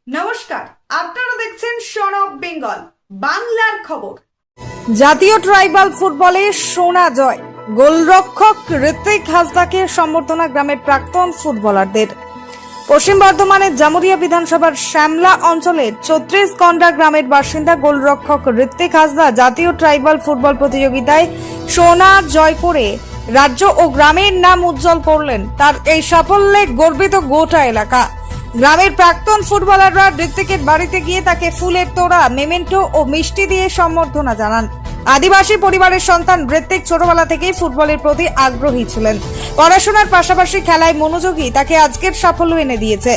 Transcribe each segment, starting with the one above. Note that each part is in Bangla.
নমস্কার, আপনারা দেখছেন সন অফ বেঙ্গল বাংলার খবর। জাতীয় ট্রাইবাল ফুটবলে সোনা জয়, গোলরক্ষক ঋত্বিক হাসদাকে সম্বর্ধনা গ্রামের প্রাক্তন ফুটবলারদের। পশ্চিম বর্ধমানের জামুরিয়া বিধানসভার শ্যামলা অঞ্চলের ৩৪ গন্ডা গ্রামের বাসিন্দা গোলরক্ষক ঋত্বিক হাসদা জাতীয় ট্রাইবাল ফুটবল প্রতিযোগিতায় সোনা জয় করে রাজ্য ও গ্রামের নাম উজ্জ্বল করলেন। তার এই সাফল্যে গর্বিত গোটা এলাকা। গ্রামের প্রাক্তন ফুটবলাররা ঋত্বিকের বাড়িতে গিয়ে তাকে ফুলের তোড়া, মেমেন্টো ও মিষ্টি দিয়ে সম্বর্ধনা জানান। আদিবাসী পরিবারের সন্তান ঋত্বিক ছোটবেলা থেকেই ফুটবলের প্রতি আগ্রহী ছিলেন। পড়াশোনার পাশাপাশি খেলায় মনোযোগী তাকে আজকের সাফল্য এনে দিয়েছে।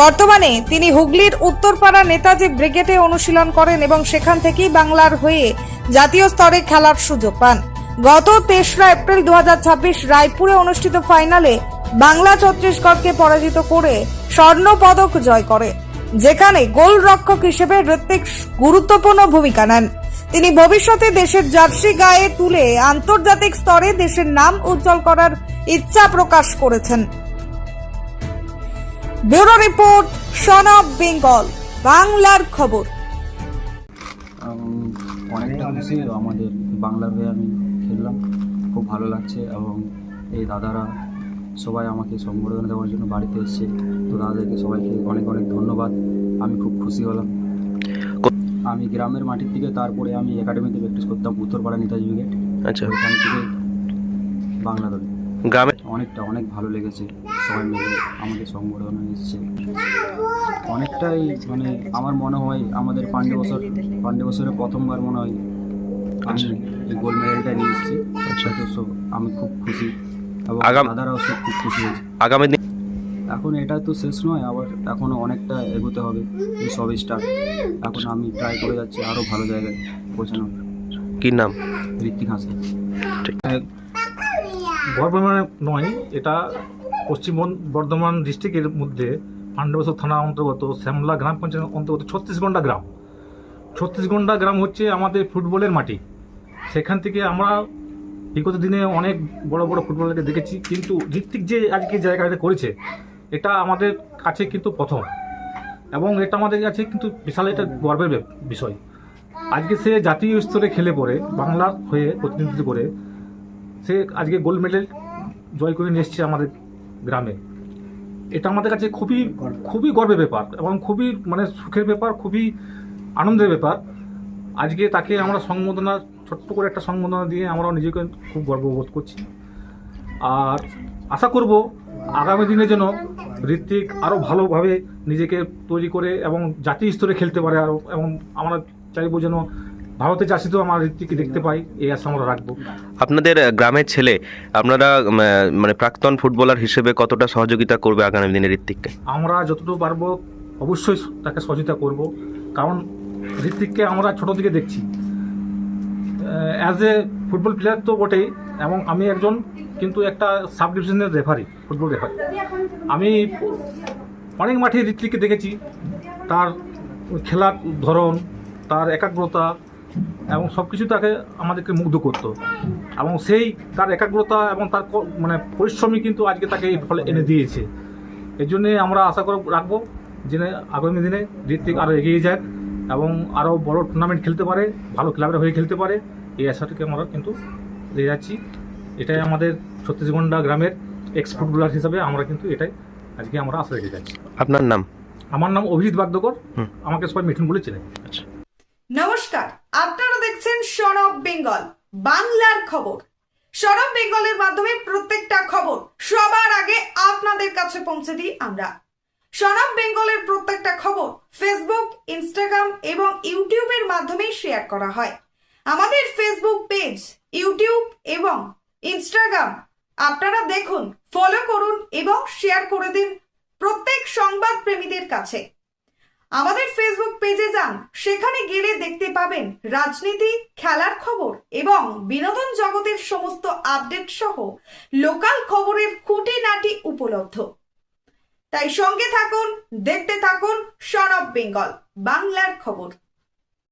বর্তমানে তিনি হুগলির উত্তরপাড়া নেতাজি ব্রিগেডে অনুশীলন করেন এবং সেখান থেকেই বাংলার হয়ে জাতীয় স্তরে খেলার সুযোগ পান। গত ৩রা এপ্রিল ২০২৬ রায়পুরে অনুষ্ঠিত ফাইনালে বাংলা ছত্তিশগড়কে পরাজিত করে স্বর্ণ পদক জয় করে, যেখানে গোলরক্ষক হিসেবে ঋত্বিক গুরুত্বপূর্ণ ভূমিকা নেন। তিনি ভবিষ্যতে দেশের জার্সি গায়ে তুলে আন্তর্জাতিক স্তরে দেশের নাম উজ্জ্বল করার ইচ্ছা প্রকাশ করেছেন। Bureau report, son of Bengal বাংলার খবর। অনেকটা খুশি, আমাদের বাংলার হয়ে আমি খেললাম, খুব ভালো লাগছে। এবং এই দাদারা সবাই আমাকে সম্বর্ধনা দেওয়ার জন্য বাড়িতে এসেছে, তো দাদাদেরকে সবাইকে অনেক অনেক ধন্যবাদ। আমি খুব খুশি হলাম। আমি গ্রামের মাটির থেকে, তারপরে আমি একাডেমিতে প্র্যাকটিস করতাম উত্তরপাড়া নেতাজি ব্রিগেড। আচ্ছা, ওইখান থেকে বাংলা দলে গ্রামে অনেক ভালো লেগেছে। সবাই মিলে আমাদের সম্বর্ধনা এসেছে, অনেকটাই মানে আমার মনে হয় আমাদের পাণ্ডে বছরে প্রথমবার মনে হয় আমি এই গোল্ড মেডেলটা নিয়ে এসেছি। তো আমি খুব খুশি এবং দাদারাও সব খুব খুশি হয়েছে। আগামী দিন এখন এটা তো শেষ নয়, আবার এখনও অনেকটা এগোতে হবে। এই সব স্টার্ট, এখন আমি ট্রাই করে যাচ্ছি আরও ভালো জায়গায় পৌঁছানোর। কি নাম? ঋত্বিক হাসদা। বর্ধমানে নয়, এটা পশ্চিম বর্ধমান ডিস্ট্রিক্টের মধ্যে পাণ্ডবসর থানা অন্তর্গত শ্যামলা গ্রাম পঞ্চায়েত অন্তর্গত ৩৬ গন্ডা গ্রাম। ৩৬ গন্ডা গ্রাম হচ্ছে আমাদের ফুটবলের মাটি। সেখান থেকে আমরা বিগত দিনে অনেক বড় বড় ফুটবলারকে দেখেছি, কিন্তু ঋত্বিক যে আজকে জায়গাটা করেছে এটা আমাদের কাছে কিন্তু প্রথম, এবং এটা আমাদের কাছে কিন্তু বিশাল একটা গর্বের বিষয়। আজকে সে জাতীয় স্তরে খেলে পড়ে বাংলার হয়ে প্রতিনিধিত্ব করে সে আজকে গোল্ড মেডেল জয় করে নিয়ে এসছে আমাদের গ্রামে। এটা আমাদের কাছে খুবই খুবই গর্বের ব্যাপার এবং খুবই মানে সুখের ব্যাপার, খুবই আনন্দের ব্যাপার। আজকে তাকে আমরা সংবর্ধনা, ছোট্ট করে একটা সংবর্ধনা দিয়ে আমরাও নিজেকে খুব গর্ববোধ করছি। আর আশা করব আগামী দিনে যেন ঋত্বিক আরও ভালোভাবে নিজেকে তৈরি করে এবং জাতীয় স্তরে খেলতে পারে আরও, এবং আমরা চাইবো যেন ভারতের জার্সিতেও আমার ঋত্বিককে দেখতে পাই, এই আশা আমরা রাখবো। আপনাদের গ্রামের ছেলে, আপনারা মানে প্রাক্তন ফুটবলার হিসেবে কতটা সহযোগিতা করবে আগামী দিনে ঋত্বিককে? আমরা যতটুকু পারবো অবশ্যই তাকে সহযোগিতা করব, কারণ ঋত্বিককে আমরা ছোটো থেকে দেখছি অ্যাজ এ ফুটবল প্লেয়ার তো বটেই, এবং আমি একজন কিন্তু একটা সাব ডিভিশনের রেফারি, ফুটবল রেফারি। আমি অনেক মাঠে ঋত্বিককে দেখেছি, তার খেলার ধরন, তার একাগ্রতা এবং সব কিছু তাকে আমাদেরকে মুগ্ধ করত, এবং সেই তার একাগ্রতা এবং তার মানে পরিশ্রমই কিন্তু আজকে তাকে এই ফলে এনে দিয়েছে। এর জন্যে আমরা আশা রাখবো যে আগামী দিনে ঋত্বিক আরও এগিয়ে যাক এবং আরও বড় টুর্নামেন্ট খেলতে পারে, ভালো ক্লাবের হয়ে খেলতে পারে, এই আশাটাকে আমরা কিন্তু দিয়ে যাচ্ছি। এটাই আমাদের ৩৬ গন্ডা গ্রামের এক্স ফুটবলার হিসাবে আমরা কিন্তু এটাই আজকে আমরা আশা রেখে যাচ্ছি। আপনার নাম? আমার নাম অভিজিৎ বাগদকর, আমাকে সবাই মিঠুন বলে চেনে। আচ্ছা, নমস্কার, আপনারা দেখছেন সন অফ বেঙ্গল বাংলার খবর। সন অফ বেঙ্গলের মাধ্যমে প্রত্যেকটা খবর সবার আগে আপনাদের কাছে পৌঁছে দিই আমরা। সন অফ বেঙ্গলের প্রত্যেকটা খবর ফেসবুক, ইনস্টাগ্রাম এবং ইউটিউবের মাধ্যমে শেয়ার করা হয়। আমাদের ফেসবুক পেজ, ইউটিউব এবং ইনস্টাগ্রাম আপনারা দেখুন, ফলো করুন এবং শেয়ার করে দিন প্রত্যেক সংবাদ প্রেমীদের কাছে। আমাদের ফেসবুক পেজে যান, সেখানে গেলে দেখতে পাবেন রাজনীতি, খেলার খবর এবং বিনোদন জগতের সমস্ত আপডেট সহ লোকাল খবরের খুঁটিনাটি উপলব্ধ। তাই সঙ্গে থাকুন, দেখতে থাকুন সন অফ বেঙ্গল বাংলার খবর।